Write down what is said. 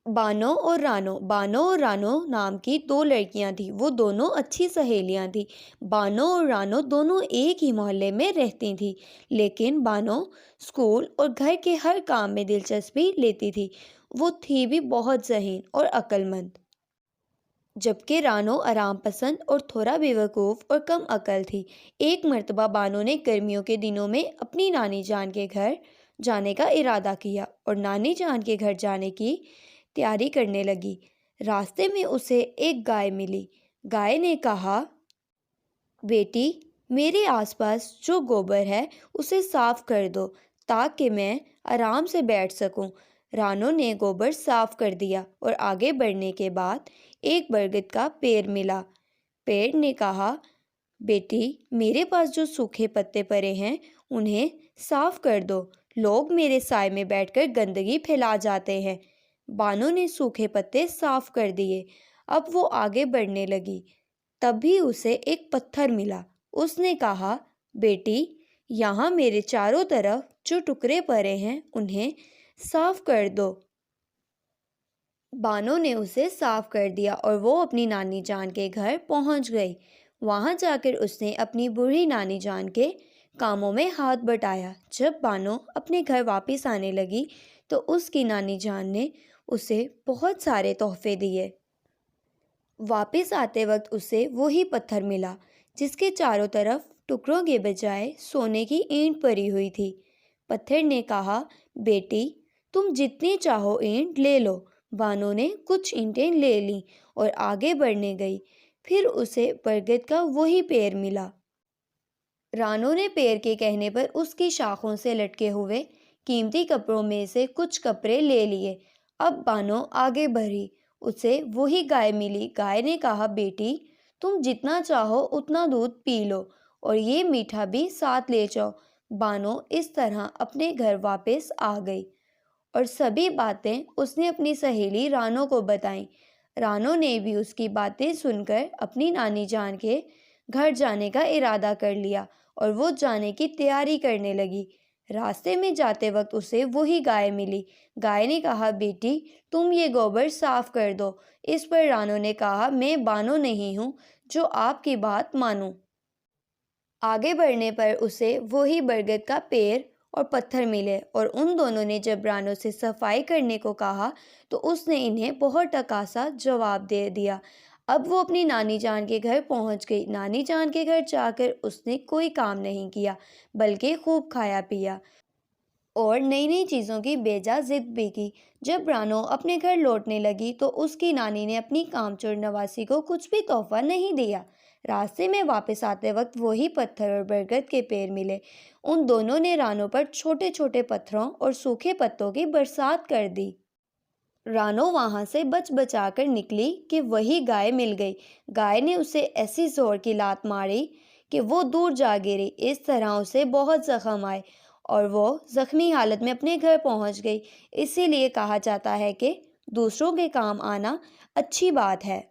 बानो और रानो नाम की दो लड़कियां थीं। वो दोनों अच्छी सहेलियां थीं। बानो और रानो दोनों एक ही मोहल्ले में रहती थीं, लेकिन बानो स्कूल और घर के हर काम में दिलचस्पी लेती थी। वो थी भी बहुत ज़हीन और अक्लमंद, जबकि रानो आराम पसंद और थोड़ा बेवकूफ़ और कम अकल थी। एक मर्तबा बानो ने गर्मियों के दिनों में अपनी नानी जान के घर जाने का इरादा किया और नानी जान के घर जाने की तैयारी करने लगी। रास्ते में उसे एक गाय मिली। गाय ने कहा, बेटी, मेरे आसपास जो गोबर है उसे साफ कर दो ताकि मैं आराम से बैठ सकूं। रानो ने गोबर साफ कर दिया और आगे बढ़ने के बाद एक बरगद का पेड़ मिला। पेड़ ने कहा, बेटी, मेरे पास जो सूखे पत्ते पड़े हैं उन्हें साफ कर दो। लोग मेरे साए में बैठकर गंदगी फैला जाते हैं। बानो ने सूखे पत्ते साफ कर दिए। अब वो आगे बढ़ने लगी। तभी उसे एक पत्थर मिला। उसने कहा, बेटी, यहाँ मेरे चारों तरफ जो टुकड़े पड़े हैं उन्हें साफ कर दो। बानो ने उसे साफ कर दिया और वो अपनी नानी जान के घर पहुंच गई। वहां जाकर उसने अपनी बूढ़ी नानी जान के कामों में हाथ बटाया। जब बानो अपने घर वापस आने लगी तो उसकी नानी जान ने उसे बहुत सारे तोहफे दिए। वापस आते वक्त उसे वही पत्थर मिला जिसके चारों तरफ टुकड़ों के बजाय सोने की ईंट पड़ी हुई थी। पत्थर ने कहा, बेटी, तुम जितनी चाहो ईंट ले लो। बानो ने कुछ ईंटें ले लीं और आगे बढ़ने गई। फिर उसे बरगद का वही पेड़ मिला। रानो ने पेड़ के कहने पर उसकी शाखों से लटके हुए कीमती कपड़ों में से कुछ कपड़े ले लिए। अब बानो आगे बढ़ी। उसे वही गाय मिली। गाय ने कहा, बेटी, तुम जितना चाहो उतना दूध पी लो और ये मीठा भी साथ ले जाओ। बानो इस तरह अपने घर वापस आ गई और सभी बातें उसने अपनी सहेली रानो को बताईं। रानो ने भी उसकी बातें सुनकर अपनी नानी जान के घर जाने का इरादा कर लिया और वो जाने की तैयारी करने लगी। रास्ते में जाते वक्त उसे वही गाय मिली। गाय ने कहा, बेटी, तुम ये गोबर साफ कर दो। इस पर रानो ने कहा, मैं बानो नहीं हूँ जो आपकी बात मानूं। आगे बढ़ने पर उसे वही बरगद का पेड़ और पत्थर मिले और उन दोनों ने जब रानो से सफाई करने को कहा तो उसने इन्हें बहुत टकासा जवाब दे दिया। अब वो अपनी नानी जान के घर पहुंच गई। नानी जान के घर जाकर उसने कोई काम नहीं किया बल्कि खूब खाया पिया और नई नई चीज़ों की बेजा जिद भी की। जब रानो अपने घर लौटने लगी तो उसकी नानी ने अपनी कामचोर नवासी को कुछ भी तोहफा नहीं दिया। रास्ते में वापस आते वक्त वही पत्थर और बरगद के पेड़ मिले। उन दोनों ने रानो पर छोटे छोटे पत्थरों और सूखे पत्तों की बरसात कर दी। रानो वहां से बच बचा कर निकली कि वही गाय मिल गई। गाय ने उसे ऐसी जोर की लात मारी कि वो दूर जा गिरी। इस तरह उसे बहुत जख्म आए और वो जख्मी हालत में अपने घर पहुंच गई। इसीलिए कहा जाता है कि दूसरों के काम आना अच्छी बात है।